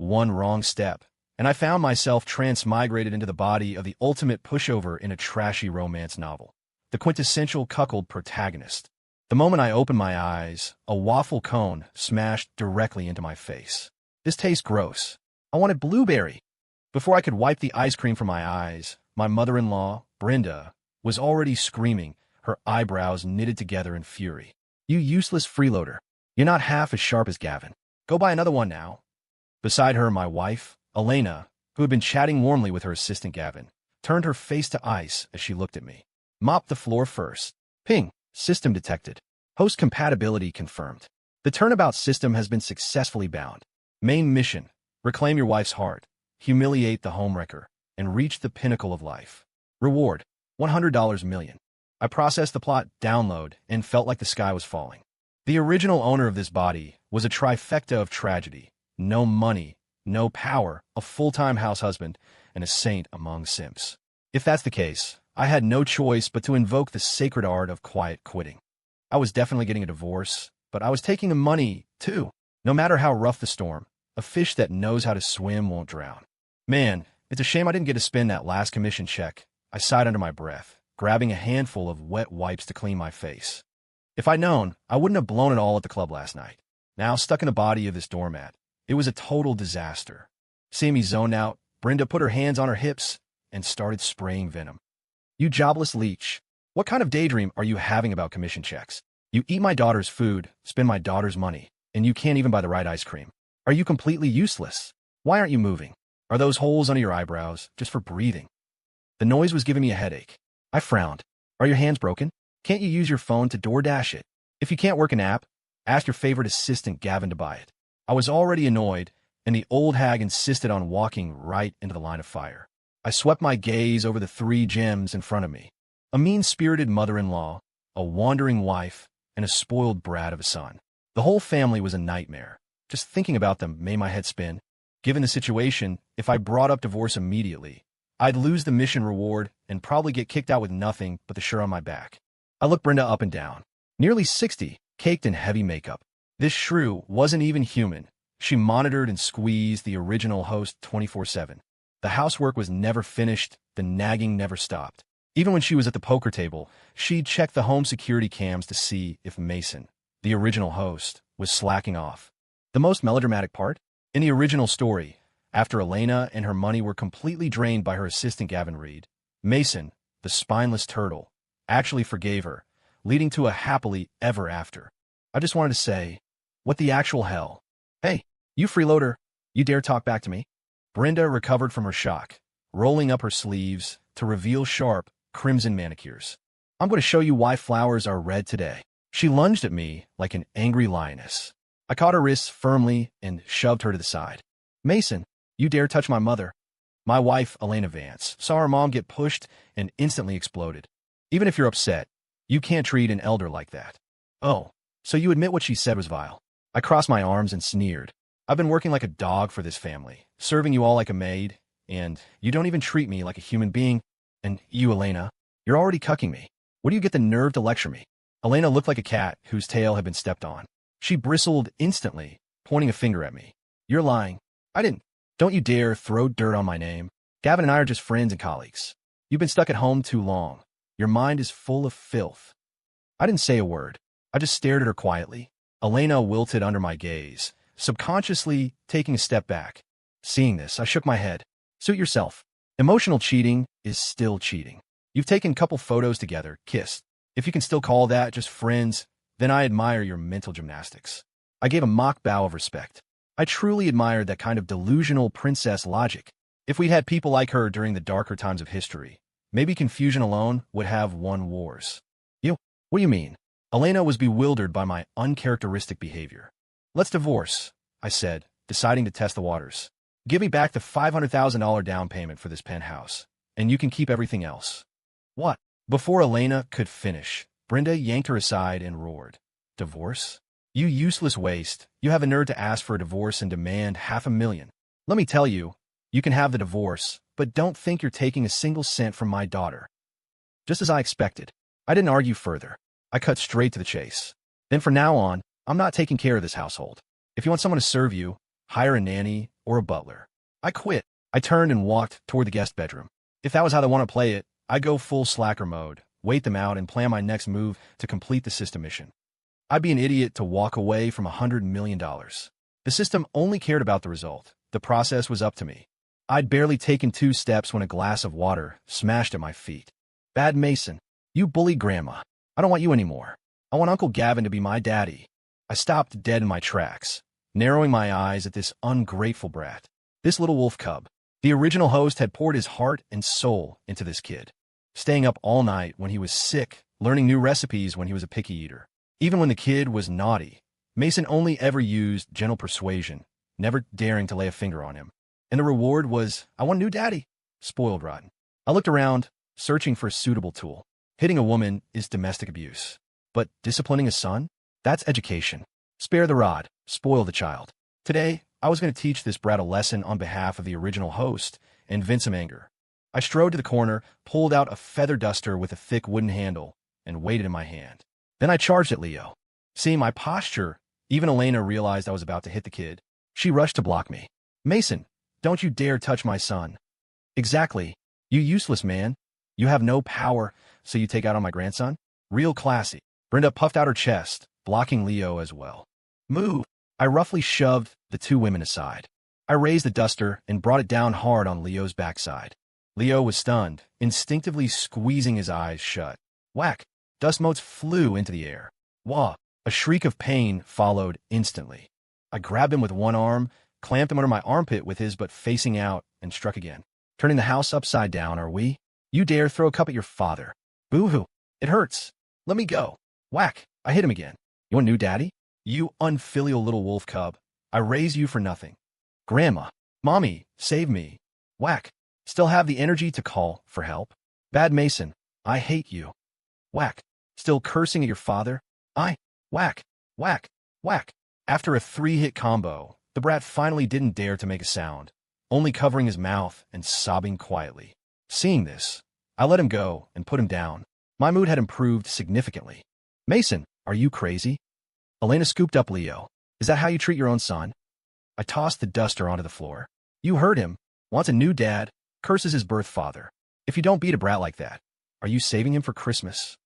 One wrong step, and I found myself transmigrated into the body of the ultimate pushover in a trashy romance novel. The quintessential cuckold protagonist. The moment I opened my eyes, a waffle cone smashed directly into my face. This tastes gross. I wanted blueberry. Before I could wipe the ice cream from my eyes, my mother-in-law, Brenda, was already screaming, her eyebrows knitted together in fury. You useless freeloader. You're not half as sharp as Gavin. Go buy another one now. Beside her, my wife, Elena, who had been chatting warmly with her assistant Gavin, turned her face to ice as she looked at me. Mop the floor first. Ping. System detected. Host compatibility confirmed. The turnabout system has been successfully bound. Main mission. Reclaim your wife's heart. Humiliate the homewrecker. And reach the pinnacle of life. Reward. $100 million. I processed the plot download and felt like the sky was falling. The original owner of this body was a trifecta of tragedy. No money, no power, a full-time house husband, and a saint among simps. If that's the case, I had no choice but to invoke the sacred art of quiet quitting. I was definitely getting a divorce, but I was taking the money, too. No matter how rough the storm, a fish that knows how to swim won't drown. Man, it's a shame I didn't get to spend that last commission check. I sighed under my breath, grabbing a handful of wet wipes to clean my face. If I'd known, I wouldn't have blown it all at the club last night. Now stuck in the body of this doormat, it was a total disaster. Seeing me zone out, Brenda put her hands on her hips and started spraying venom. You jobless leech. What kind of daydream are you having about commission checks? You eat my daughter's food, spend my daughter's money, and you can't even buy the right ice cream. Are you completely useless? Why aren't you moving? Are those holes under your eyebrows just for breathing? The noise was giving me a headache. I frowned. Are your hands broken? Can't you use your phone to DoorDash it? If you can't work an app, ask your favorite assistant Gavin to buy it. I was already annoyed, and the old hag insisted on walking right into the line of fire. I swept my gaze over the three gems in front of me. A mean-spirited mother-in-law, a wandering wife, and a spoiled brat of a son. The whole family was a nightmare. Just thinking about them made my head spin. Given the situation, if I brought up divorce immediately, I'd lose the mission reward and probably get kicked out with nothing but the shirt on my back. I looked Brenda up and down. Nearly 60, caked in heavy makeup. This shrew wasn't even human. She monitored and squeezed the original host 24/7. The housework was never finished, the nagging never stopped. Even when she was at the poker table, she'd check the home security cams to see if Mason, the original host, was slacking off. The most melodramatic part? In the original story, after Elena and her money were completely drained by her assistant Gavin Reed, Mason, the spineless turtle, actually forgave her, leading to a happily ever after. I just wanted to say, what the actual hell? Hey, you freeloader, you dare talk back to me? Brenda recovered from her shock, rolling up her sleeves to reveal sharp, crimson manicures. I'm going to show you why flowers are red today. She lunged at me like an angry lioness. I caught her wrists firmly and shoved her to the side. Mason, you dare touch my mother? My wife, Elena Vance, saw her mom get pushed and instantly exploded. Even if you're upset, you can't treat an elder like that. Oh, so you admit what she said was vile. I crossed my arms and sneered. I've been working like a dog for this family, serving you all like a maid, and you don't even treat me like a human being. And you, Elena, you're already cucking me. What do you get the nerve to lecture me? Elena looked like a cat whose tail had been stepped on. She bristled instantly, pointing a finger at me. You're lying. I didn't. Don't you dare throw dirt on my name. Gavin and I are just friends and colleagues. You've been stuck at home too long. Your mind is full of filth. I didn't say a word. I just stared at her quietly. Elena wilted under my gaze, subconsciously taking a step back. Seeing this, I shook my head. Suit yourself. Emotional cheating is still cheating. You've taken a couple photos together, kissed. If you can still call that just friends, then I admire your mental gymnastics. I gave a mock bow of respect. I truly admired that kind of delusional princess logic. If we'd had people like her during the darker times of history, maybe confusion alone would have won wars. What do you mean? Elena was bewildered by my uncharacteristic behavior. Let's divorce, I said, deciding to test the waters. Give me back the $500,000 down payment for this penthouse, and you can keep everything else. What? Before Elena could finish, Brenda yanked her aside and roared. Divorce? You useless waste. You have a nerve to ask for a divorce and demand $500,000. Let me tell you, you can have the divorce, but don't think you're taking a single cent from my daughter. Just as I expected. I didn't argue further. I cut straight to the chase. Then from now on, I'm not taking care of this household. If you want someone to serve you, hire a nanny or a butler. I quit. I turned and walked toward the guest bedroom. If that was how they want to play it, I'd go full slacker mode, wait them out, and plan my next move to complete the system mission. I'd be an idiot to walk away from $100 million. The system only cared about the result. The process was up to me. I'd barely taken 2 steps when a glass of water smashed at my feet. Bad Mason, you bullied Grandma. I don't want you anymore. I want Uncle Gavin to be my daddy. I stopped dead in my tracks, narrowing my eyes at this ungrateful brat. This little wolf cub. The original host had poured his heart and soul into this kid, staying up all night when he was sick, learning new recipes when he was a picky eater. Even when the kid was naughty, Mason only ever used gentle persuasion, never daring to lay a finger on him. And the reward was, I want a new daddy. Spoiled rotten. I looked around, searching for a suitable tool. Hitting a woman is domestic abuse. But disciplining a son? That's education. Spare the rod, spoil the child. Today, I was going to teach this brat a lesson on behalf of the original host and vent some anger. I strode to the corner, pulled out a feather duster with a thick wooden handle, and weighed it in my hand. Then I charged at Leo. Seeing my posture, even Elena realized I was about to hit the kid. She rushed to block me. Mason, don't you dare touch my son. Exactly. You useless man. You have no power, so you take out on my grandson? Real classy. Brenda puffed out her chest, blocking Leo as well. Move. I roughly shoved the 2 women aside. I raised the duster and brought it down hard on Leo's backside. Leo was stunned, instinctively squeezing his eyes shut. Whack! Dust motes flew into the air. Wah! A shriek of pain followed instantly. I grabbed him with one arm, clamped him under my armpit with his but facing out, and struck again. Turning the house upside down, are we? You dare throw a cup at your father. Boo-hoo. It hurts. Let me go. Whack! I hit him again. You want a new daddy? You unfilial little wolf cub. I raised you for nothing. Grandma. Mommy, save me. Whack. Still have the energy to call for help? Bad Mason. I hate you. Whack. Still cursing at your father? Whack. Whack. Whack. After a 3-hit combo, the brat finally didn't dare to make a sound, only covering his mouth and sobbing quietly. Seeing this, I let him go and put him down. My mood had improved significantly. Mason, are you crazy? Elena scooped up Leo. Is that how you treat your own son? I tossed the duster onto the floor. You heard him. Wants a new dad, curses his birth father. If you don't beat a brat like that, are you saving him for Christmas?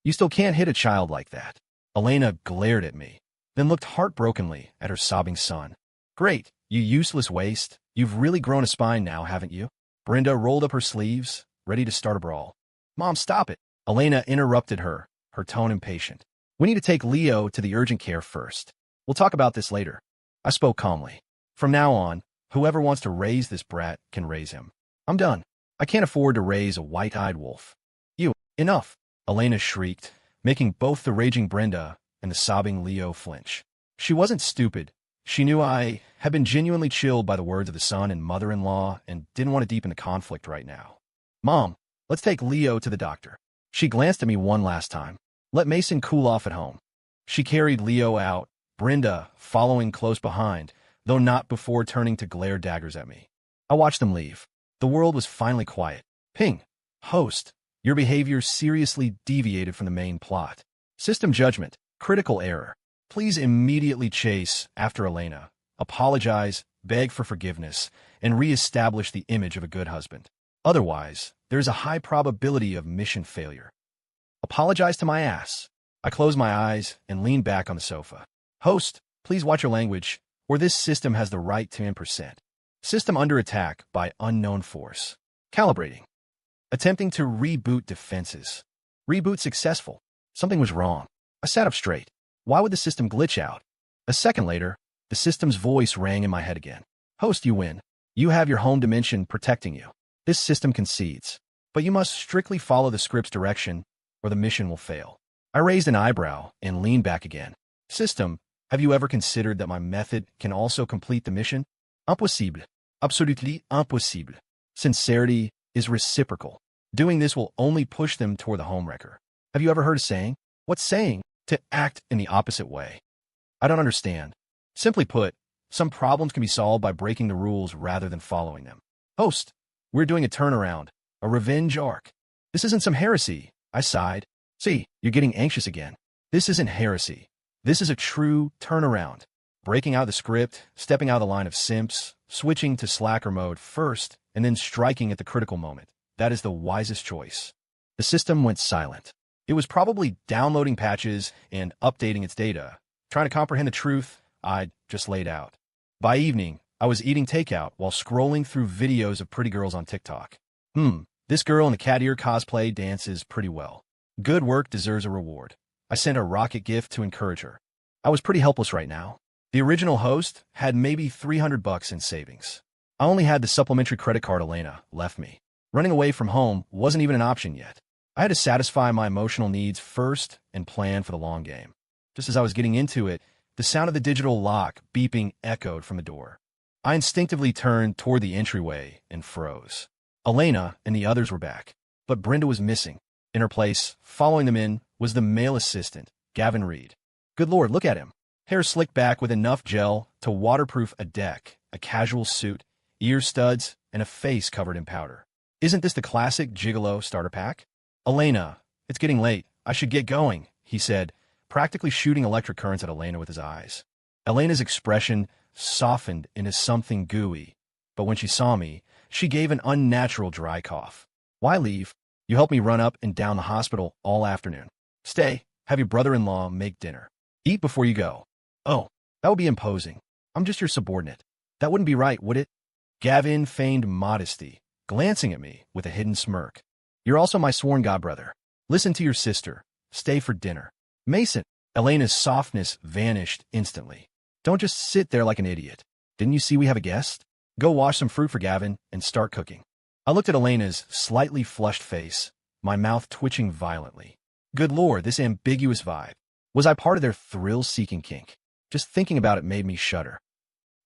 You still can't hit a child like that. Elena glared at me, then looked heartbrokenly at her sobbing son. Great, you useless waste. You've really grown a spine now, haven't you? Brenda rolled up her sleeves, ready to start a brawl. Mom, stop it. Elena interrupted her, her tone impatient. We need to take Leo to the urgent care first. We'll talk about this later. I spoke calmly. From now on, whoever wants to raise this brat can raise him. I'm done. I can't afford to raise a white-eyed wolf. You, enough, Elena shrieked, making both the raging Brenda and the sobbing Leo flinch. She wasn't stupid. She knew I had been genuinely chilled by the words of the son and mother-in-law and didn't want to deepen the conflict right now. Mom, let's take Leo to the doctor. She glanced at me one last time. Let Mason cool off at home. She carried Leo out, Brenda following close behind, though not before turning to glare daggers at me. I watched them leave. The world was finally quiet. Ping. Host, your behavior seriously deviated from the main plot. System judgment. Critical error. Please immediately chase after Elena, apologize, beg for forgiveness, and re-establish the image of a good husband. Otherwise, there's a high probability of mission failure. Apologize to my ass. I closed my eyes and leaned back on the sofa. Host, please watch your language, or this system has the right to %. System under attack by unknown force. Calibrating. Attempting to reboot defenses. Reboot successful. Something was wrong. I sat up straight. Why would the system glitch out? A second later, the system's voice rang in my head again. Host, you win. You have your home dimension protecting you. This system concedes. But you must strictly follow the script's direction, or the mission will fail. I raised an eyebrow and leaned back again. System, have you ever considered that my method can also complete the mission? Impossible. Absolutely impossible. Sincerity is reciprocal. Doing this will only push them toward the homewrecker. Have you ever heard a saying? What's saying? To act in the opposite way. I don't understand. Simply put, some problems can be solved by breaking the rules rather than following them. Host, we're doing a turnaround, a revenge arc. This isn't some heresy. I sighed. See, you're getting anxious again. This isn't heresy. This is a true turnaround. breaking out of the script, stepping out of the line of simps, switching to slacker mode first, and then striking at the critical moment. That is the wisest choice. The system went silent. It was probably downloading patches and updating its data, trying to comprehend the truth I'd just laid out. By evening, I was eating takeout while scrolling through videos of pretty girls on TikTok. This girl in the cat ear cosplay dances pretty well. Good work deserves a reward. I sent a rocket gift to encourage her. I was pretty helpless right now. The original host had maybe $300 in savings. I only had the supplementary credit card Elena left me. Running away from home wasn't even an option yet. I had to satisfy my emotional needs first and plan for the long game. Just as I was getting into it, the sound of the digital lock beeping echoed from the door. I instinctively turned toward the entryway and froze. Elena and the others were back, but Brenda was missing. In her place, following them in, was the male assistant, Gavin Reed. Good Lord, look at him. Hair slicked back with enough gel to waterproof a deck, a casual suit, ear studs, and a face covered in powder. Isn't this the classic gigolo starter pack? Elena, it's getting late. I should get going, he said, practically shooting electric currents at Elena with his eyes. Elena's expression softened into something gooey, but when she saw me, she gave an unnatural dry cough. Why leave? You helped me run up and down the hospital all afternoon. Stay, have your brother-in-law make dinner. Eat before you go. Oh, that would be imposing. I'm just your subordinate. That wouldn't be right, would it? Gavin feigned modesty, glancing at me with a hidden smirk. You're also my sworn godbrother. Listen to your sister. Stay for dinner. Mason. Elena's softness vanished instantly. Don't just sit there like an idiot. Didn't you see we have a guest? Go wash some fruit for Gavin and start cooking. I looked at Elena's slightly flushed face, my mouth twitching violently. Good Lord, this ambiguous vibe. Was I part of their thrill-seeking kink? Just thinking about it made me shudder.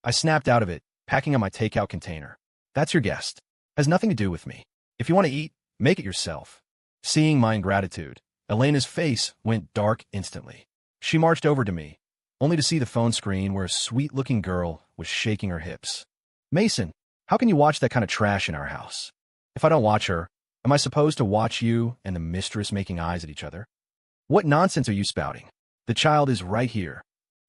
I snapped out of it, packing up my takeout container. That's your guest. Has nothing to do with me. If you want to eat, make it yourself. Seeing my ingratitude, Elena's face went dark instantly. She marched over to me, only to see the phone screen where a sweet-looking girl was shaking her hips. Mason, how can you watch that kind of trash in our house? If I don't watch her, am I supposed to watch you and the mistress making eyes at each other? What nonsense are you spouting? The child is right here.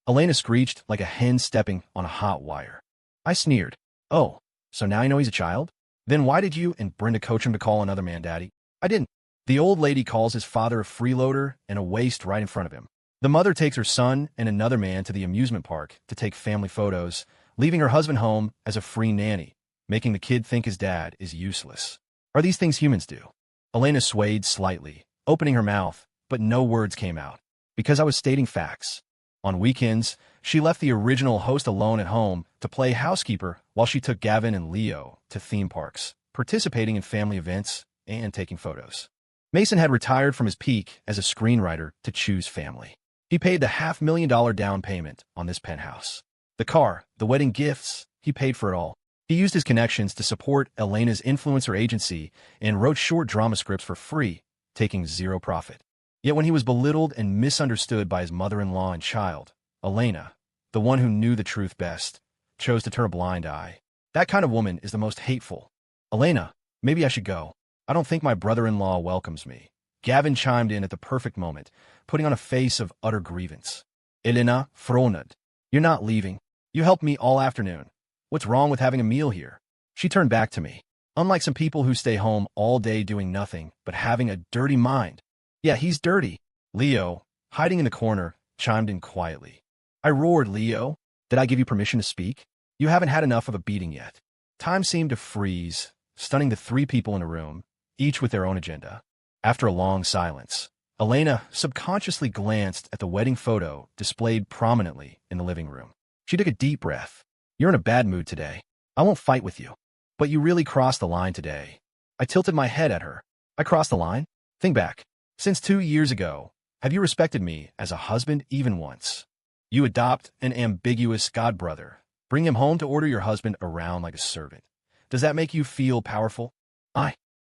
Elena screeched like a hen stepping on a hot wire. I sneered. Oh, so now you know he's a child? Then why did you and Brenda coach him to call another man daddy? I didn't. The old lady calls his father a freeloader and a waste right in front of him. The mother takes her son and another man to the amusement park to take family photos, leaving her husband home as a free nanny, making the kid think his dad is useless. Are these things humans do? Elena swayed slightly, opening her mouth, but no words came out. Because I was stating facts. On weekends, she left the original host alone at home to play housekeeper while she took Gavin and Leo to theme parks, participating in family events and taking photos. Mason had retired from his peak as a screenwriter to choose family. He paid the $500,000 down payment on this penthouse. The car, the wedding gifts, he paid for it all. He used his connections to support Elena's influencer agency and wrote short drama scripts for free, taking zero profit. Yet when he was belittled and misunderstood by his mother-in-law and child, Elena, the one who knew the truth best, chose to turn a blind eye. That kind of woman is the most hateful. Elena, maybe I should go. I don't think my brother-in-law welcomes me. Gavin chimed in at the perfect moment, putting on a face of utter grievance. Elena froned. You're not leaving. You helped me all afternoon. What's wrong with having a meal here? She turned back to me. Unlike some people who stay home all day doing nothing but having a dirty mind. Yeah, he's dirty. Leo, hiding in the corner, chimed in quietly. I roared, Leo. Did I give you permission to speak? You haven't had enough of a beating yet. Time seemed to freeze, stunning the three people in a room, each with their own agenda. After a long silence, Elena subconsciously glanced at the wedding photo displayed prominently in the living room. She took a deep breath. You're in a bad mood today. I won't fight with you. But you really crossed the line today. I tilted my head at her. I crossed the line? Think back. Since 2 years ago, have you respected me as a husband even once? You adopt an ambiguous godbrother. Bring him home to order your husband around like a servant. Does that make you feel powerful?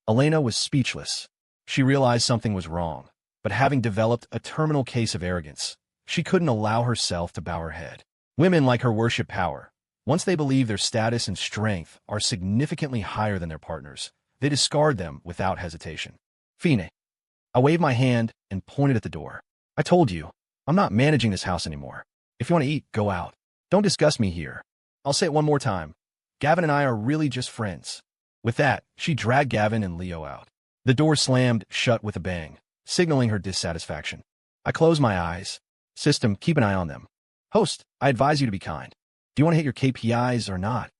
Elena was speechless. She realized something was wrong, but having developed a terminal case of arrogance, she couldn't allow herself to bow her head. Women like her worship power. Once they believe their status and strength are significantly higher than their partners, they discard them without hesitation. Fine. I waved my hand and pointed at the door. I told you, I'm not managing this house anymore. If you want to eat, go out. Don't discuss me here. I'll say it one more time. Gavin and I are really just friends. With that, she dragged Gavin and Leo out. The door slammed shut with a bang, signaling her dissatisfaction. I closed my eyes. System, keep an eye on them. Host, I advise you to be kind. Do you want to hit your KPIs or not?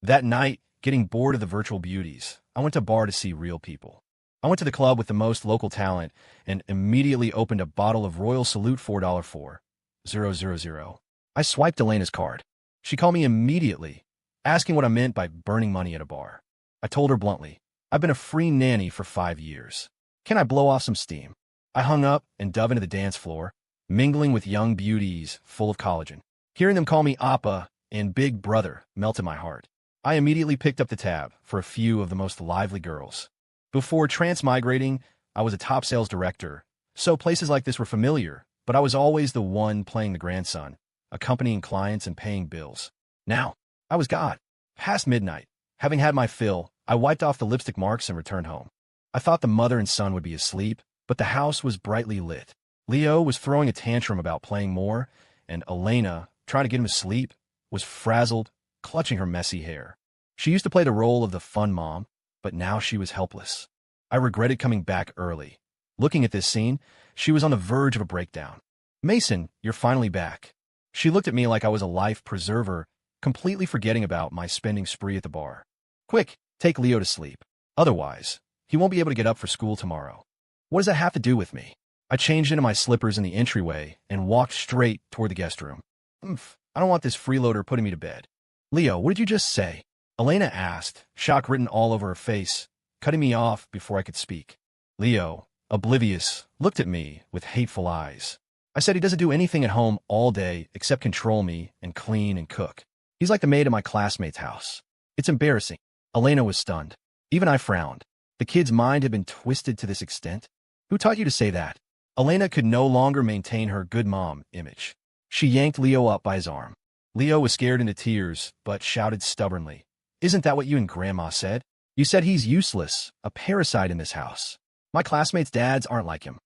That night, getting bored of the virtual beauties, I went to a bar to see real people. I went to the club with the most local talent and immediately opened a bottle of Royal Salute $4.4000. I swiped Elena's card. She called me immediately, asking what I meant by burning money at a bar. I told her bluntly, I've been a free nanny for 5 years. Can I blow off some steam? I hung up and dove into the dance floor, mingling with young beauties full of collagen. Hearing them call me Appa and Big Brother melted my heart. I immediately picked up the tab for a few of the most lively girls. Before transmigrating, I was a top sales director, so places like this were familiar, but I was always the one playing the grandson, accompanying clients and paying bills. Now, I was God. Past midnight, having had my fill, I wiped off the lipstick marks and returned home. I thought the mother and son would be asleep, but the house was brightly lit. Leo was throwing a tantrum about playing more, and Elena, trying to get him to sleep, was frazzled, clutching her messy hair. She used to play the role of the fun mom, but now she was helpless. I regretted coming back early. Looking at this scene, she was on the verge of a breakdown. Mason, you're finally back. She looked at me like I was a life preserver, completely forgetting about my spending spree at the bar. Quick, take Leo to sleep. Otherwise, he won't be able to get up for school tomorrow. What does that have to do with me? I changed into my slippers in the entryway and walked straight toward the guest room. I don't want this freeloader putting me to bed. Leo, what did you just say? Elena asked, shock written all over her face, cutting me off before I could speak. Leo, oblivious, looked at me with hateful eyes. I said he doesn't do anything at home all day except control me and clean and cook. He's like the maid at my classmate's house. It's embarrassing. Elena was stunned. Even I frowned. The kid's mind had been twisted to this extent. Who taught you to say that? Elena could no longer maintain her good mom image. She yanked Leo up by his arm. Leo was scared into tears, but shouted stubbornly, Isn't that what you and Grandma said? You said he's useless, a parasite in this house. My classmates' dads aren't like him.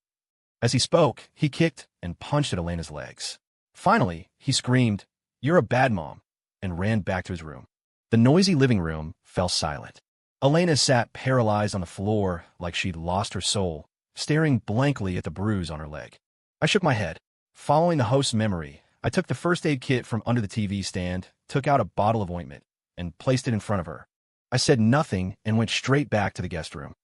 As he spoke, he kicked and punched at Elena's legs. Finally, he screamed, You're a bad mom, and ran back to his room. The noisy living room fell silent. Elena sat paralyzed on the floor like she'd lost her soul, staring blankly at the bruise on her leg. I shook my head. Following the host's memory, I took the first aid kit from under the TV stand, took out a bottle of ointment, and placed it in front of her. I said nothing and went straight back to the guest room.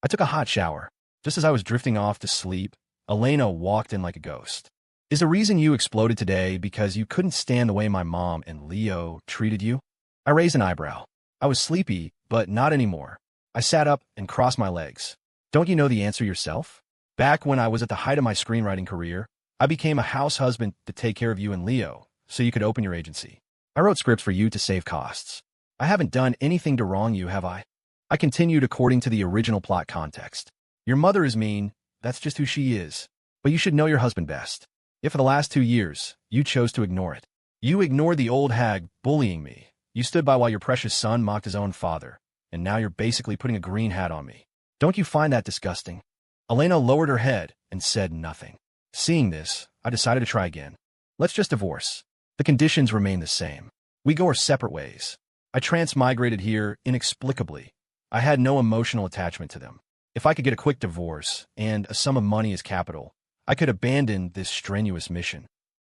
I took a hot shower. Just as I was drifting off to sleep, Elena walked in like a ghost. Is the reason you exploded today because you couldn't stand the way my mom and Leo treated you? I raised an eyebrow. I was sleepy, but not anymore. I sat up and crossed my legs. Don't you know the answer yourself? Back when I was at the height of my screenwriting career, I became a house husband to take care of you and Leo, so you could open your agency. I wrote scripts for you to save costs. I haven't done anything to wrong you, have I? I continued according to the original plot context. Your mother is mean, that's just who she is. But you should know your husband best. If for the last 2 years, you chose to ignore it. You ignored the old hag bullying me. You stood by while your precious son mocked his own father. And now you're basically putting a green hat on me. Don't you find that disgusting? Elena lowered her head and said nothing. Seeing this, I decided to try again. Let's just divorce. The conditions remain the same. We go our separate ways. I transmigrated here inexplicably. I had no emotional attachment to them. If I could get a quick divorce and a sum of money as capital, I could abandon this strenuous mission.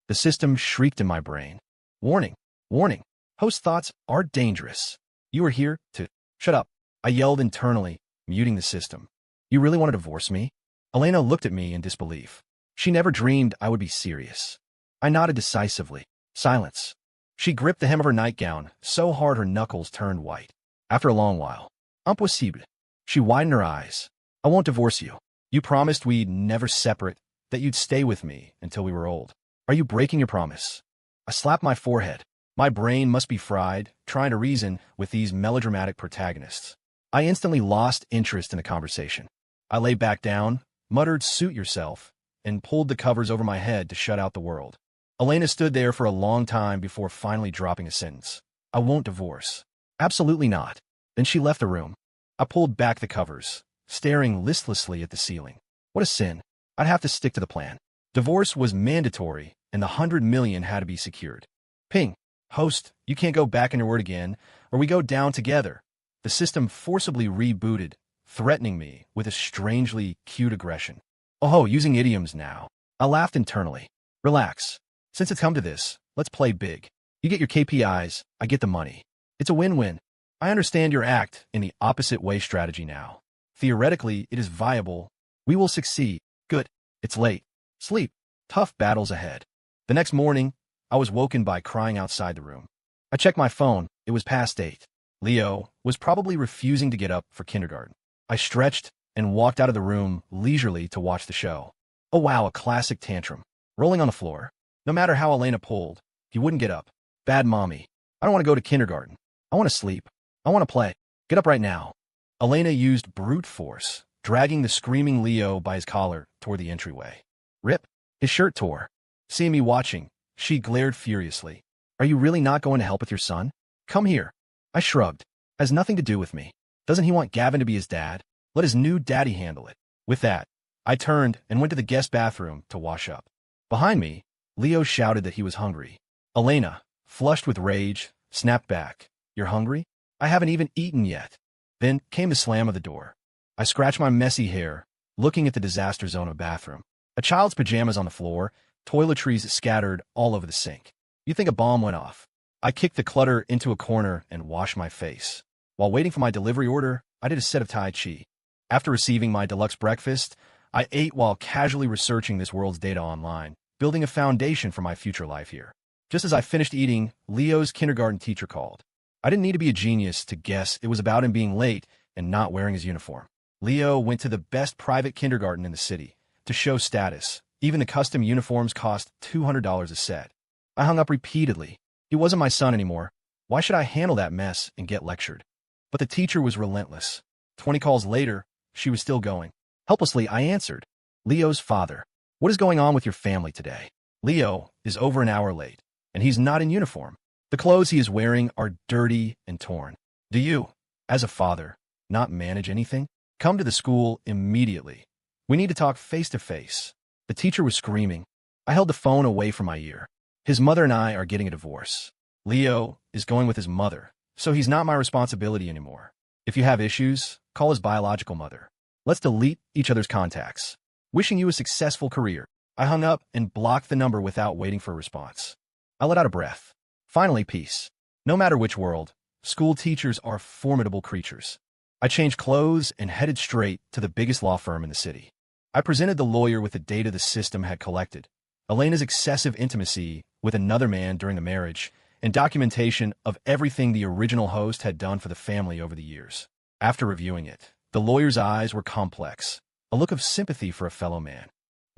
The system shrieked in my brain. Warning, warning, host thoughts are dangerous. You are here to... Shut up. I yelled internally, muting the system. You really want to divorce me? Elena looked at me in disbelief. She never dreamed I would be serious. I nodded decisively. Silence. She gripped the hem of her nightgown so hard her knuckles turned white. After a long while, impossible. She widened her eyes. I won't divorce you. You promised we'd never separate, that you'd stay with me until we were old. Are you breaking your promise? I slapped my forehead. My brain must be fried, trying to reason with these melodramatic protagonists. I instantly lost interest in the conversation. I lay back down, muttered, Suit yourself, and pulled the covers over my head to shut out the world. Elena stood there for a long time before finally dropping a sentence. I won't divorce. Absolutely not. Then she left the room. I pulled back the covers, staring listlessly at the ceiling. What a sin. I'd have to stick to the plan. Divorce was mandatory, and the $100 million had to be secured. Ping. Host, you can't go back on your word again, or we go down together. The system forcibly rebooted, threatening me with a strangely cute aggression. Oh, using idioms now. I laughed internally. Relax. Since it's come to this, let's play big. You get your KPIs, I get the money. It's a win-win. I understand your act in the opposite way strategy now. Theoretically, it is viable. We will succeed. Good. It's late. Sleep. Tough battles ahead. The next morning, I was woken by crying outside the room. I checked my phone. It was past 8. Leo was probably refusing to get up for kindergarten. I stretched and walked out of the room leisurely to watch the show. Oh wow, a classic tantrum. Rolling on the floor. No matter how Elena pulled, he wouldn't get up. Bad mommy. I don't want to go to kindergarten. I want to sleep. I want to play. Get up right now. Elena used brute force, dragging the screaming Leo by his collar toward the entryway. Rip. His shirt tore. Seeing me watching, she glared furiously. Are you really not going to help with your son? Come here. I shrugged. Has nothing to do with me. Doesn't he want Gavin to be his dad? Let his new daddy handle it. With that, I turned and went to the guest bathroom to wash up. Behind me, Leo shouted that he was hungry. Elena, flushed with rage, snapped back. You're hungry? I haven't even eaten yet. Then came the slam of the door. I scratched my messy hair, looking at the disaster zone of bathroom. A child's pajamas on the floor, toiletries scattered all over the sink. You think a bomb went off. I kicked the clutter into a corner and washed my face. While waiting for my delivery order, I did a set of Tai Chi. After receiving my deluxe breakfast, I ate while casually researching this world's data online, building a foundation for my future life here. Just as I finished eating, Leo's kindergarten teacher called. I didn't need to be a genius to guess it was about him being late and not wearing his uniform. Leo went to the best private kindergarten in the city. To show status, even the custom uniforms cost $200 a set. I hung up repeatedly. He wasn't my son anymore. Why should I handle that mess and get lectured? But the teacher was relentless. 20 calls later, she was still going. Helplessly, I answered. Leo's father. What is going on with your family today? Leo is over an hour late, and he's not in uniform. The clothes he is wearing are dirty and torn. Do you, as a father, not manage anything? Come to the school immediately. We need to talk face to face. The teacher was screaming. I held the phone away from my ear. His mother and I are getting a divorce. Leo is going with his mother, so he's not my responsibility anymore. If you have issues, call his biological mother. Let's delete each other's contacts. Wishing you a successful career. I hung up and blocked the number without waiting for a response. I let out a breath. Finally, peace. No matter which world, school teachers are formidable creatures. I changed clothes and headed straight to the biggest law firm in the city. I presented the lawyer with the data the system had collected, Elena's excessive intimacy with another man during the marriage, and documentation of everything the original host had done for the family over the years. After reviewing it, the lawyer's eyes were complex, a look of sympathy for a fellow man.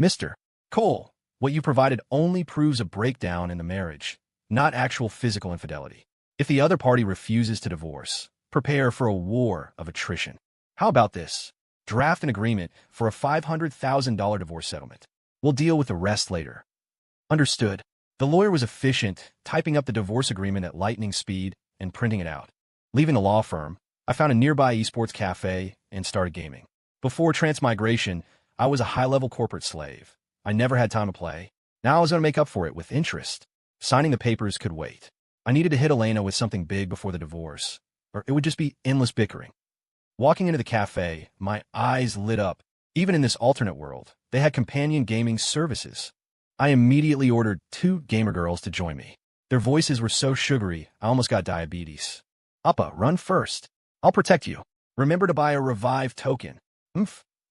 Mr. Cole, what you provided only proves a breakdown in the marriage, not actual physical infidelity. If the other party refuses to divorce, prepare for a war of attrition. How about this? Draft an agreement for a $500,000 divorce settlement. We'll deal with the rest later. Understood. The lawyer was efficient, typing up the divorce agreement at lightning speed and printing it out. Leaving the law firm, I found a nearby esports cafe and started gaming. Before transmigration, I was a high-level corporate slave. I never had time to play. Now I was going to make up for it with interest. Signing the papers could wait. I needed to hit Elena with something big before the divorce, or it would just be endless bickering. Walking into the cafe, my eyes lit up. Even in this alternate world, they had companion gaming services. I immediately ordered 2 gamer girls to join me. Their voices were so sugary, I almost got diabetes. Appa, run first. I'll protect you. Remember to buy a revive token.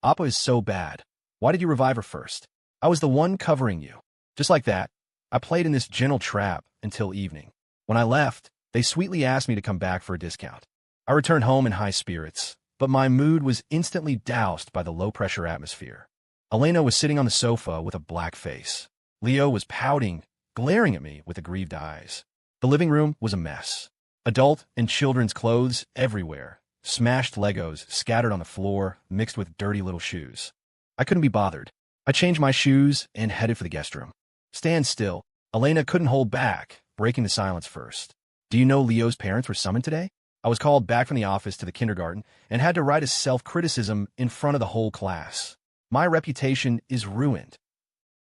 Appa is so bad. Why did you revive her first? I was the one covering you. Just like that, I played in this gentle trap until evening. When I left, they sweetly asked me to come back for a discount. I returned home in high spirits, but my mood was instantly doused by the low-pressure atmosphere. Elena was sitting on the sofa with a black face. Leo was pouting, glaring at me with aggrieved eyes. The living room was a mess. Adult and children's clothes everywhere. Smashed Legos scattered on the floor, mixed with dirty little shoes. I couldn't be bothered. I changed my shoes and headed for the guest room. Stand still. Elena couldn't hold back, breaking the silence first. Do you know Leo's parents were summoned today? I was called back from the office to the kindergarten and had to write a self-criticism in front of the whole class. My reputation is ruined.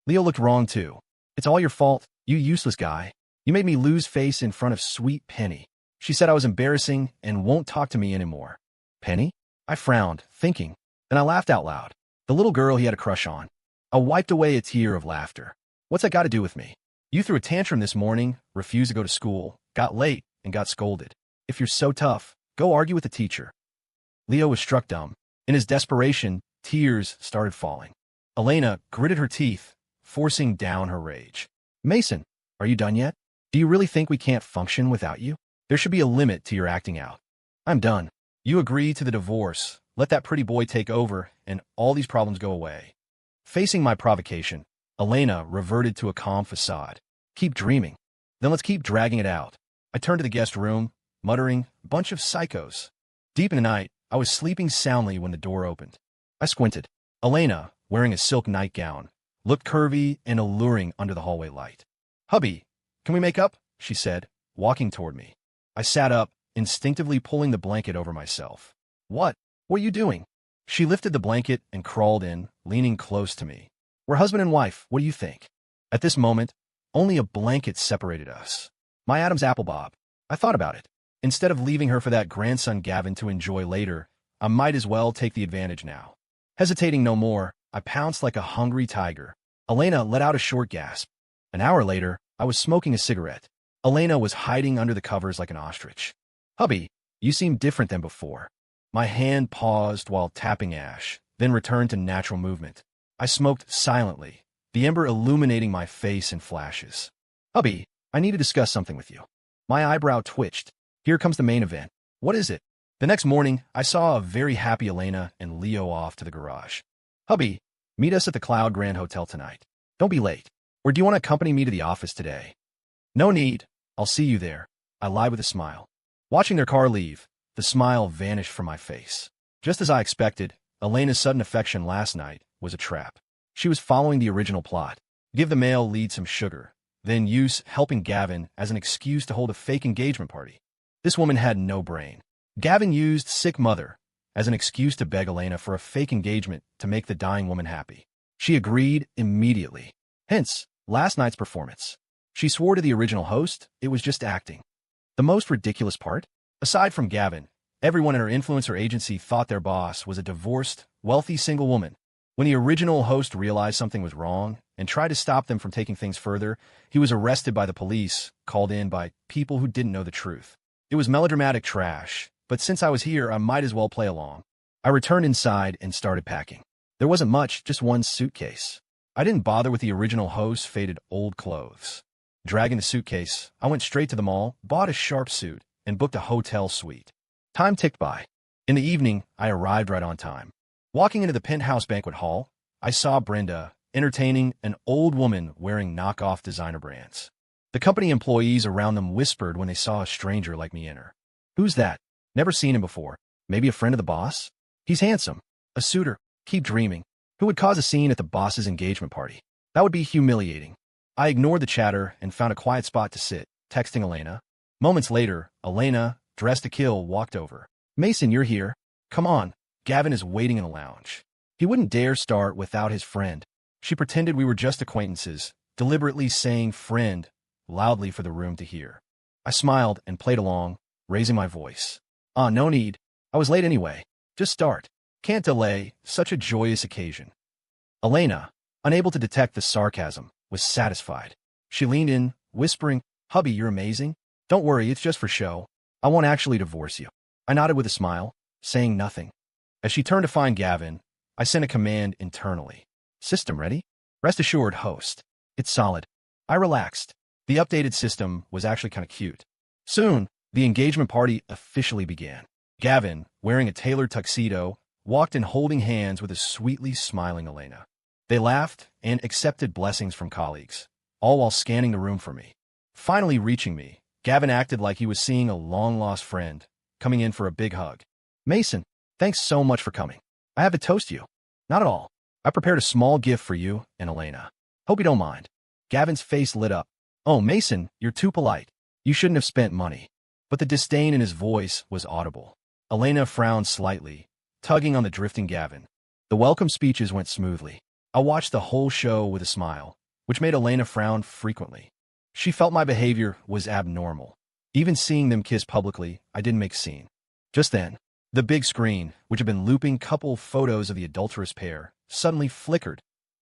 Leo looked wrong too. It's all your fault, you useless guy. You made me lose face in front of sweet Penny. She said I was embarrassing and won't talk to me anymore. Penny? I frowned, thinking, and I laughed out loud. The little girl he had a crush on. I wiped away a tear of laughter. What's that got to do with me? You threw a tantrum this morning, refused to go to school, got late, and got scolded. If you're so tough, go argue with the teacher. Leo was struck dumb. In his desperation, tears started falling. Elena gritted her teeth, forcing down her rage. Mason, are you done yet? Do you really think we can't function without you? There should be a limit to your acting out. I'm done. You agree to the divorce, let that pretty boy take over, and all these problems go away. Facing my provocation, Elena reverted to a calm facade. Keep dreaming. Then let's keep dragging it out. I turned to the guest room, muttering, bunch of psychos. Deep in the night, I was sleeping soundly when the door opened. I squinted. Elena, wearing a silk nightgown, looked curvy and alluring under the hallway light. Hubby, can we make up? She said, walking toward me. I sat up, instinctively pulling the blanket over myself. What? What are you doing? She lifted the blanket and crawled in, leaning close to me. We're husband and wife, what do you think? At this moment, only a blanket separated us. My Adam's apple bob. I thought about it. Instead of leaving her for that grandson Gavin to enjoy later, I might as well take the advantage now. Hesitating no more, I pounced like a hungry tiger. Elena let out a short gasp. An hour later, I was smoking a cigarette. Elena was hiding under the covers like an ostrich. Hubby, you seem different than before. My hand paused while tapping ash, then returned to natural movement. I smoked silently, the ember illuminating my face in flashes. Hubby, I need to discuss something with you. My eyebrow twitched. Here comes the main event. What is it? The next morning, I saw a very happy Elena and Leo off to the garage. Hubby, meet us at the Cloud Grand Hotel tonight. Don't be late. Or do you want to accompany me to the office today? No need. I'll see you there. I lied with a smile. Watching their car leave, the smile vanished from my face. Just as I expected, Elena's sudden affection last night was a trap. She was following the original plot. Give the male lead some sugar, then use helping Gavin as an excuse to hold a fake engagement party. This woman had no brain. Gavin used sick mother as an excuse to beg Elena for a fake engagement to make the dying woman happy. She agreed immediately. Hence, last night's performance. She swore to the original host it was just acting. The most ridiculous part? Aside from Gavin, everyone in her influencer agency thought their boss was a divorced, wealthy single woman. When the original host realized something was wrong and tried to stop them from taking things further, he was arrested by the police, called in by people who didn't know the truth. It was melodramatic trash, but since I was here, I might as well play along. I returned inside and started packing. There wasn't much, just one suitcase. I didn't bother with the original host's faded old clothes. Dragging the suitcase, I went straight to the mall, bought a sharp suit, and booked a hotel suite. Time ticked by. In the evening, I arrived right on time. Walking into the penthouse banquet hall, I saw Brenda entertaining an old woman wearing knockoff designer brands. The company employees around them whispered when they saw a stranger like me enter. Who's that? Never seen him before. Maybe a friend of the boss? He's handsome. A suitor. Keep dreaming. Who would cause a scene at the boss's engagement party? That would be humiliating. I ignored the chatter and found a quiet spot to sit, texting Elena. Moments later, Elena, dressed to kill, walked over. Mason, you're here. Come on. Gavin is waiting in the lounge. He wouldn't dare start without his friend. She pretended we were just acquaintances, deliberately saying friend loudly for the room to hear. I smiled and played along, raising my voice. No need. I was late anyway. Just start. Can't delay such a joyous occasion. Elena, unable to detect the sarcasm, was satisfied. She leaned in, whispering, Hubby, you're amazing. Don't worry, it's just for show. I won't actually divorce you. I nodded with a smile, saying nothing. As she turned to find Gavin, I sent a command internally. System ready? Rest assured, host. It's solid. I relaxed. The updated system was actually kind of cute. Soon, the engagement party officially began. Gavin, wearing a tailored tuxedo, walked in holding hands with a sweetly smiling Elena. They laughed and accepted blessings from colleagues, all while scanning the room for me. Finally reaching me, Gavin acted like he was seeing a long-lost friend, coming in for a big hug. Mason, thanks so much for coming. I have to toast you. Not at all. I prepared a small gift for you and Elena. Hope you don't mind. Gavin's face lit up. Oh, Mason, you're too polite. You shouldn't have spent money. But the disdain in his voice was audible. Elena frowned slightly, tugging on the drifting Gavin. The welcome speeches went smoothly. I watched the whole show with a smile, which made Elena frown frequently. She felt my behavior was abnormal. Even seeing them kiss publicly, I didn't make a scene. Just then, the big screen, which had been looping couple photos of the adulterous pair, suddenly flickered.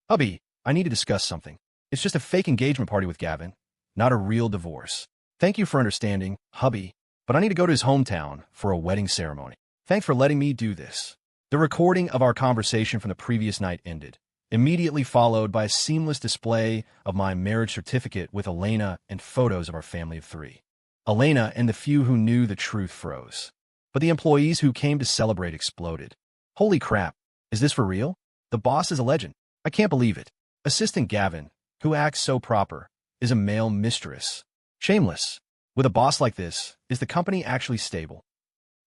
Hubby, I need to discuss something. It's just a fake engagement party with Gavin, not a real divorce. Thank you for understanding, hubby, but I need to go to his hometown for a wedding ceremony. Thanks for letting me do this. The recording of our conversation from the previous night ended, immediately followed by a seamless display of my marriage certificate with Elena and photos of our family of 3. Elena and the few who knew the truth froze. But the employees who came to celebrate exploded. Holy crap, is this for real? The boss is a legend. I can't believe it. Assistant Gavin, who acts so proper, is a male mistress. Shameless. With a boss like this, is the company actually stable?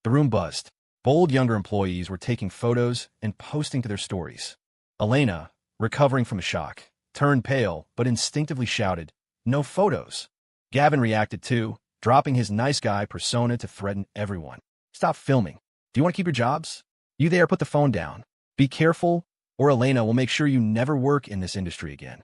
The room buzzed. Bold younger employees were taking photos and posting to their stories. Elena, recovering from a shock, turned pale but instinctively shouted, "No photos." Gavin reacted too, dropping his nice guy persona to threaten everyone. "Stop filming. Do you want to keep your jobs? You there, put the phone down. Be careful, or Elena will make sure you never work in this industry again."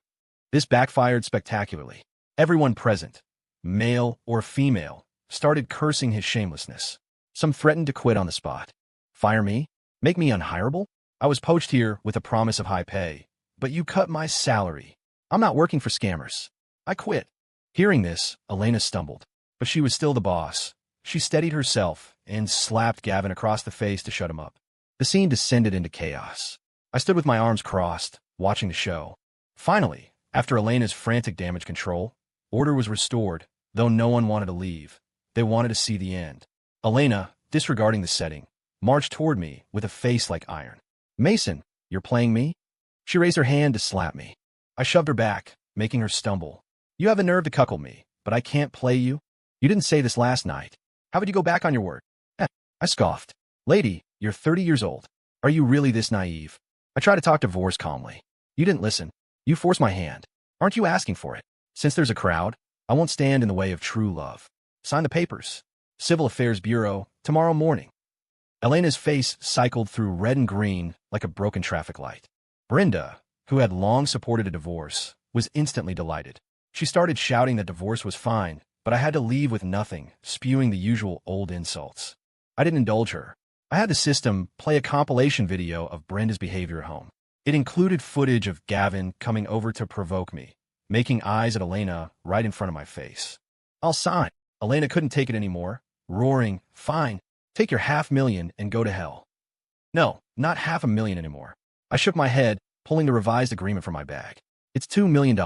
This backfired spectacularly. Everyone present, male or female, started cursing his shamelessness. Some threatened to quit on the spot. Fire me? Make me unhireable? I was poached here with a promise of high pay, but you cut my salary. I'm not working for scammers. I quit. Hearing this, Elena stumbled, but she was still the boss. She steadied herself and slapped Gavin across the face to shut him up. The scene descended into chaos. I stood with my arms crossed, watching the show. Finally, after Elena's frantic damage control, order was restored, though no one wanted to leave. They wanted to see the end. Elena, disregarding the setting, marched toward me with a face like iron. "Mason, you're playing me?" She raised her hand to slap me. I shoved her back, making her stumble. "You have the nerve to cuckold me, but I can't play you. You didn't say this last night. How would you go back on your word?" I scoffed. "Lady, you're 30 years old. Are you really this naive?" I tried to talk divorce calmly. "You didn't listen. You forced my hand. Aren't you asking for it? Since there's a crowd, I won't stand in the way of true love. Sign the papers. Civil Affairs Bureau, tomorrow morning." Elena's face cycled through red and green like a broken traffic light. Brenda, who had long supported a divorce, was instantly delighted. She started shouting that divorce was fine, but I had to leave with nothing, spewing the usual old insults. I didn't indulge her. I had the system play a compilation video of Brenda's behavior at home. It included footage of Gavin coming over to provoke me, making eyes at Elena right in front of my face. "I'll sign." Elena couldn't take it anymore, roaring, "Fine, take your $500,000 and go to hell." "No, not $500,000 anymore." I shook my head, pulling the revised agreement from my bag. "It's $2 million.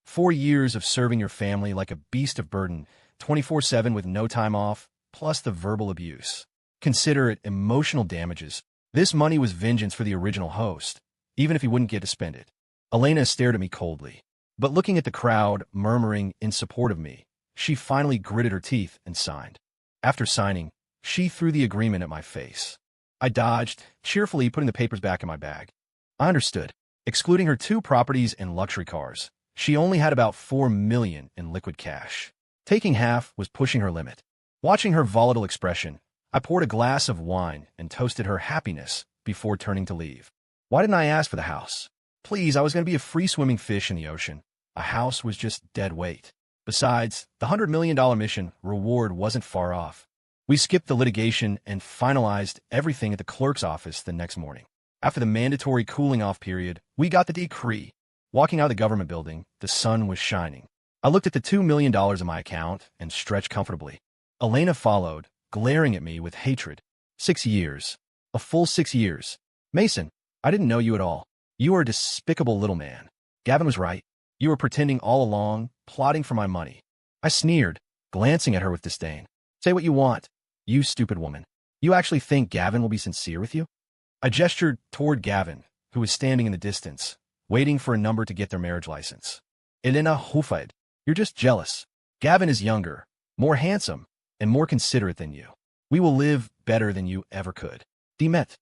4 years of serving your family like a beast of burden, 24/7 with no time off, plus the verbal abuse. Consider it emotional damages. This money was vengeance for the original host, even if he wouldn't get to spend it." Elena stared at me coldly, but looking at the crowd murmuring in support of me, she finally gritted her teeth and signed. After signing, she threw the agreement at my face. I dodged, cheerfully putting the papers back in my bag. I understood. Excluding her 2 properties and luxury cars, she only had about $4 million in liquid cash. Taking half was pushing her limit. Watching her volatile expression, I poured a glass of wine and toasted her happiness before turning to leave. Why didn't I ask for the house? Please, I was going to be a free-swimming fish in the ocean. A house was just dead weight. Besides, the $100 million mission reward wasn't far off. We skipped the litigation and finalized everything at the clerk's office the next morning. After the mandatory cooling-off period, we got the decree. Walking out of the government building, the sun was shining. I looked at the $2 million in my account and stretched comfortably. Elena followed, glaring at me with hatred. 6 years. A full 6 years. "Mason, I didn't know you at all. You are a despicable little man. Gavin was right. You were pretending all along, plotting for my money." I sneered, glancing at her with disdain. "Say what you want, you stupid woman. You actually think Gavin will be sincere with you?" I gestured toward Gavin, who was standing in the distance, waiting for a number to get their marriage license. "Elena Hufeld, you're just jealous. Gavin is younger, more handsome, and more considerate than you. We will live better than you ever could. Demet.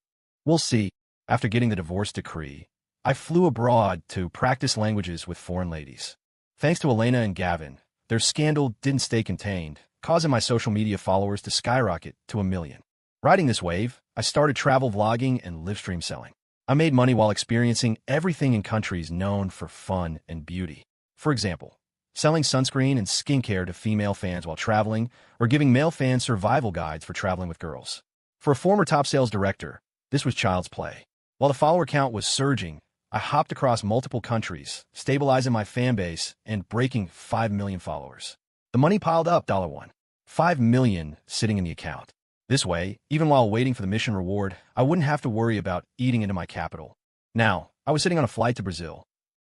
We'll see." After getting the divorce decree, I flew abroad to practice languages with foreign ladies. Thanks to Elena and Gavin, their scandal didn't stay contained, causing my social media followers to skyrocket to 1 million. Riding this wave, I started travel vlogging and live stream selling. I made money while experiencing everything in countries known for fun and beauty. For example, selling sunscreen and skincare to female fans while traveling, or giving male fans survival guides for traveling with girls. For a former top sales director, this was child's play. While the follower count was surging, I hopped across multiple countries, stabilizing my fan base and breaking 5 million followers. The money piled up, $1. 5 million sitting in the account. This way, even while waiting for the mission reward, I wouldn't have to worry about eating into my capital. Now, I was sitting on a flight to Brazil,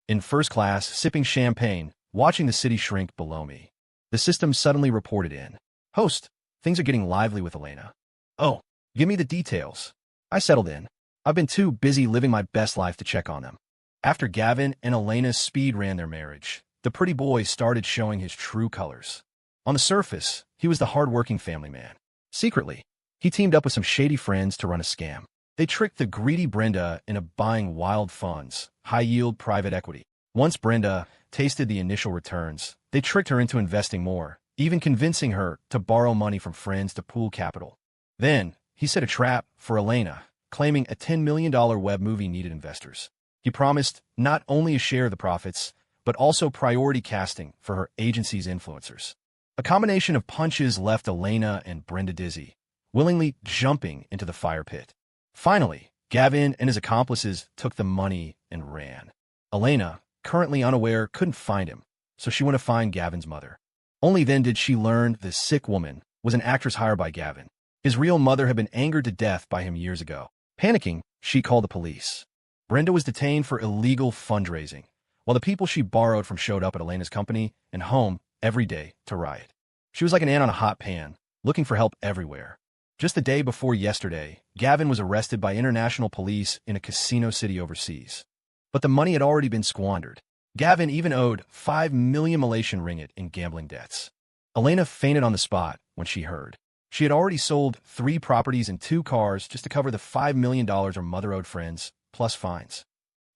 in first class, sipping champagne, watching the city shrink below me. The system suddenly reported in. Host, things are getting lively with Elena. Oh, give me the details. I settled in. I've been too busy living my best life to check on them. After Gavin and Elena speed ran their marriage, the pretty boy started showing his true colors. On the surface, he was the hard-working family man. Secretly, he teamed up with some shady friends to run a scam. They tricked the greedy Brenda into buying wild funds, high-yield private equity. Once Brenda tasted the initial returns, they tricked her into investing more, even convincing her to borrow money from friends to pool capital. Then, he set a trap for Elena, claiming a $10 million web movie needed investors. He promised not only a share of the profits, but also priority casting for her agency's influencers. A combination of punches left Elena and Brenda dizzy, willingly jumping into the fire pit. Finally, Gavin and his accomplices took the money and ran. Elena, currently unaware, couldn't find him, so she went to find Gavin's mother. Only then did she learn the sick woman was an actress hired by Gavin. His real mother had been angered to death by him years ago. Panicking, she called the police. Brenda was detained for illegal fundraising, while the people she borrowed from showed up at Elena's company and home every day to riot. She was like an ant on a hot pan, looking for help everywhere. Just the day before yesterday, Gavin was arrested by international police in a casino city overseas. But the money had already been squandered. Gavin even owed 5 million Malaysian ringgit in gambling debts. Elena fainted on the spot when she heard. She had already sold 3 properties and 2 cars just to cover the $5 million her mother owed friends, plus fines.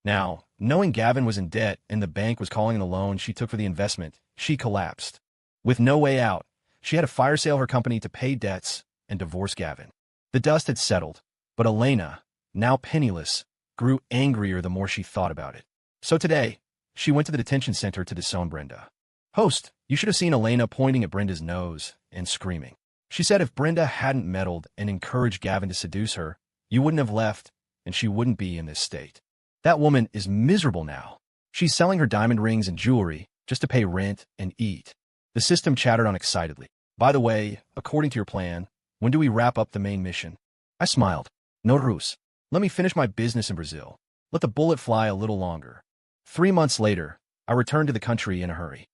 Now, knowing Gavin was in debt and the bank was calling in the loan she took for the investment, she collapsed. With no way out, she had to fire sale her company to pay debts and divorce Gavin. The dust had settled, but Elena, now penniless, grew angrier the more she thought about it. So today, she went to the detention center to disown Brenda. Host, you should have seen Elena pointing at Brenda's nose and screaming. She said if Brenda hadn't meddled and encouraged Gavin to seduce her, you wouldn't have left, and she wouldn't be in this state. That woman is miserable now. She's selling her diamond rings and jewelry just to pay rent and eat. The system chattered on excitedly. By the way, according to your plan, when do we wrap up the main mission? I smiled. No ruse. Let me finish my business in Brazil. Let the bullet fly a little longer. 3 months later, I returned to the country in a hurry.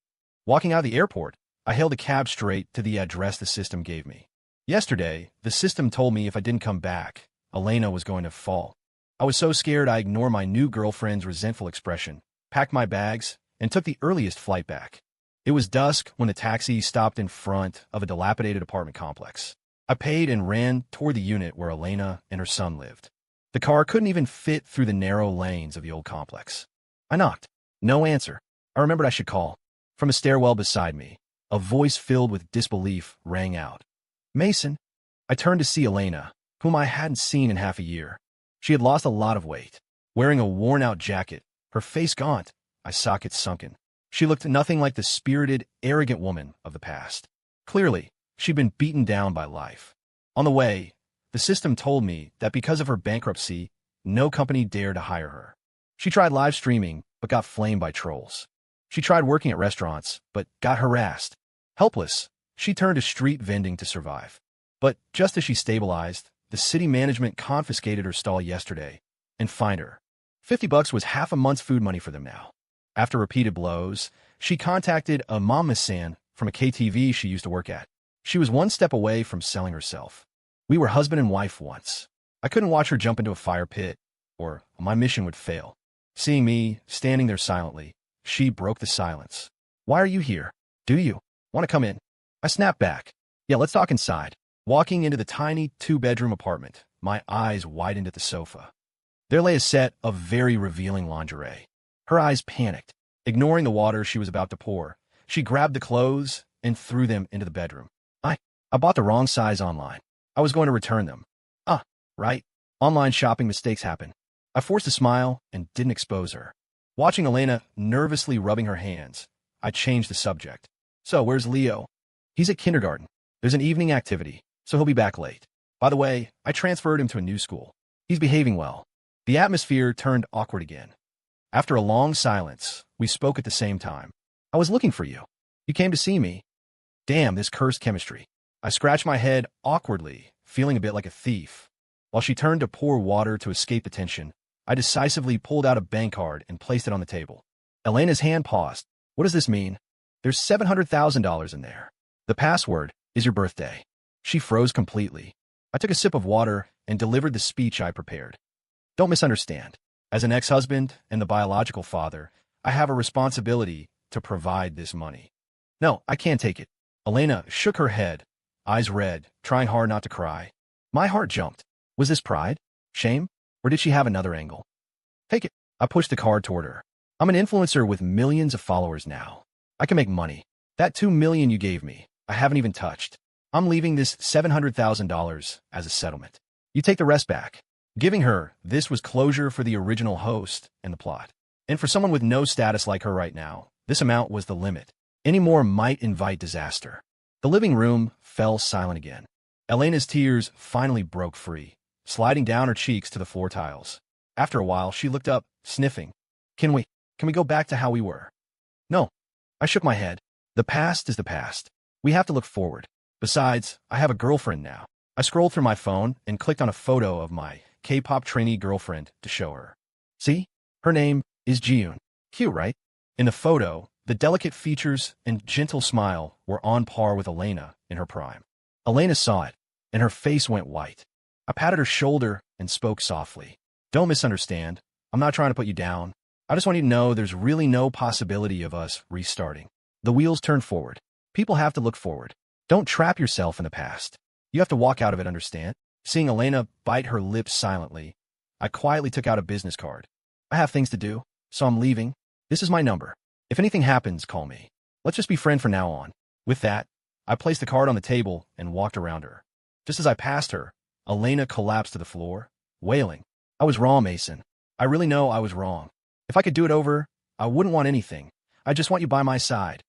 Walking out of the airport, I hailed a cab straight to the address the system gave me. Yesterday, the system told me if I didn't come back, Elena was going to fall. I was so scared I ignored my new girlfriend's resentful expression, packed my bags, and took the earliest flight back. It was dusk when the taxi stopped in front of a dilapidated apartment complex. I paid and ran toward the unit where Elena and her son lived. The car couldn't even fit through the narrow lanes of the old complex. I knocked. No answer. I remembered I should call. From a stairwell beside me, a voice filled with disbelief rang out. Mason. I turned to see Elena, whom I hadn't seen in half a year. She had lost a lot of weight. Wearing a worn-out jacket, her face gaunt, eye sockets sunken. She looked nothing like the spirited, arrogant woman of the past. Clearly, she'd been beaten down by life. On the way, the system told me that because of her bankruptcy, no company dared to hire her. She tried live streaming, but got flamed by trolls. She tried working at restaurants, but got harassed. Helpless, she turned to street vending to survive. But just as she stabilized, the city management confiscated her stall yesterday and fined her. $50 was half a month's food money for them now. After repeated blows, she contacted a mamasan from a KTV she used to work at. She was one step away from selling herself. We were husband and wife once. I couldn't watch her jump into a fire pit, or my mission would fail. Seeing me standing there silently, she broke the silence. Why are you here? Do you want to come in? I snapped back. Yeah, let's talk inside. Walking into the tiny 2-bedroom apartment, my eyes widened at the sofa. There lay a set of very revealing lingerie. Her eyes panicked. Ignoring the water she was about to pour, she grabbed the clothes and threw them into the bedroom. I bought the wrong size online. I was going to return them. Right. Online shopping mistakes happen. I forced a smile and didn't expose her. Watching Elena nervously rubbing her hands, I changed the subject. So, where's Leo? He's at kindergarten. There's an evening activity, so he'll be back late. By the way, I transferred him to a new school. He's behaving well. The atmosphere turned awkward again. After a long silence, we spoke at the same time. I was looking for you. You came to see me. Damn, this cursed chemistry. I scratched my head awkwardly, feeling a bit like a thief. While she turned to pour water to escape the tension, I decisively pulled out a bank card and placed it on the table. Elena's hand paused. What does this mean? There's $700,000 in there. The password is your birthday. She froze completely. I took a sip of water and delivered the speech I prepared. Don't misunderstand. As an ex-husband and the biological father, I have a responsibility to provide this money. No, I can't take it. Elena shook her head, eyes red, trying hard not to cry. My heart jumped. Was this pride? Shame? Or did she have another angle? Take it. I pushed the card toward her. I'm an influencer with millions of followers now. I can make money. That $2 million you gave me, I haven't even touched. I'm leaving this $700,000 as a settlement. You take the rest back. Giving her this was closure for the original host and the plot. And for someone with no status like her right now, this amount was the limit. Any more might invite disaster. The living room fell silent again. Elena's tears finally broke free, sliding down her cheeks to the floor tiles. After a while, she looked up, sniffing. Can we go back to how we were? No. I shook my head. The past is the past. We have to look forward. Besides, I have a girlfriend now. I scrolled through my phone and clicked on a photo of my K-pop trainee girlfriend to show her. See? Her name is Jiyoon. Cute, right? In the photo, the delicate features and gentle smile were on par with Elena in her prime. Elena saw it, and her face went white. I patted her shoulder and spoke softly. Don't misunderstand. I'm not trying to put you down. I just want you to know there's really no possibility of us restarting. The wheels turn forward. People have to look forward. Don't trap yourself in the past. You have to walk out of it, understand? Seeing Elena bite her lips silently, I quietly took out a business card. I have things to do, so I'm leaving. This is my number. If anything happens, call me. Let's just be friends from now on. With that, I placed the card on the table and walked around her. Just as I passed her, Elena collapsed to the floor, wailing. I was wrong, Mason. I really know I was wrong. If I could do it over, I wouldn't want anything. I just want you by my side.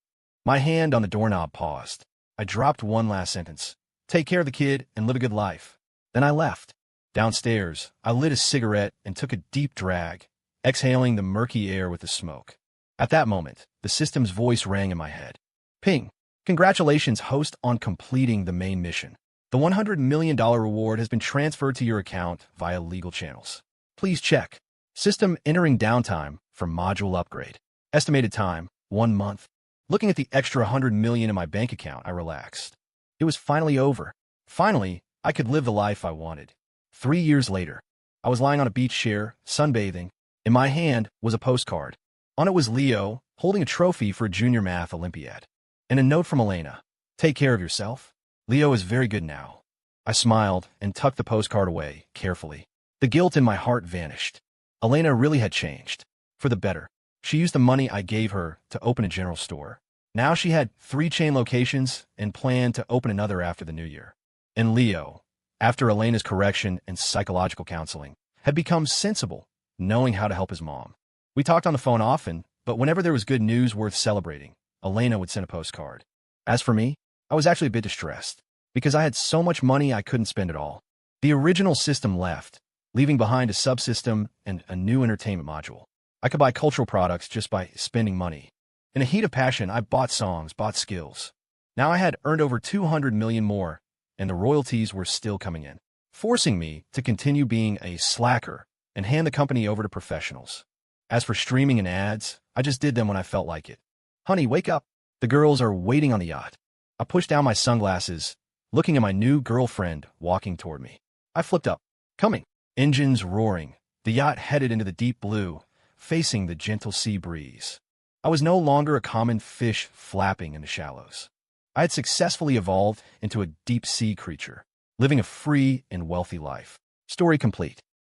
My hand on the doorknob paused. I dropped one last sentence. Take care of the kid and live a good life. Then I left. Downstairs, I lit a cigarette and took a deep drag, exhaling the murky air with the smoke. At that moment, the system's voice rang in my head. Ping. Congratulations, host, on completing the main mission. The $100 million reward has been transferred to your account via legal channels. Please check. System entering downtime for module upgrade. Estimated time, 1 month. Looking at the extra $100 million in my bank account, I relaxed. It was finally over. Finally, I could live the life I wanted. 3 years later, I was lying on a beach chair, sunbathing. In my hand was a postcard. On it was Leo, holding a trophy for a junior math Olympiad. And a note from Elena. Take care of yourself. Leo is very good now. I smiled and tucked the postcard away, carefully. The guilt in my heart vanished. Elena really had changed. For the better. She used the money I gave her to open a general store. Now she had 3 chain locations and planned to open another after the new year. And Leo, after Elena's correction and psychological counseling, had become sensible, knowing how to help his mom. We talked on the phone often, but whenever there was good news worth celebrating, Elena would send a postcard. As for me, I was actually a bit distressed, because I had so much money I couldn't spend it all. The original system left, leaving behind a subsystem and a new entertainment module. I could buy cultural products just by spending money. In a heat of passion, I bought songs, bought skills. Now I had earned over 200 million more, and the royalties were still coming in, forcing me to continue being a slacker and hand the company over to professionals. As for streaming and ads, I just did them when I felt like it. Honey, wake up. The girls are waiting on the yacht. I pushed down my sunglasses, looking at my new girlfriend walking toward me. I flipped up. Coming. Engines roaring. The yacht headed into the deep blue, facing the gentle sea breeze. I was no longer a common fish flapping in the shallows. I had successfully evolved into a deep-sea creature, living a free and wealthy life. Story complete.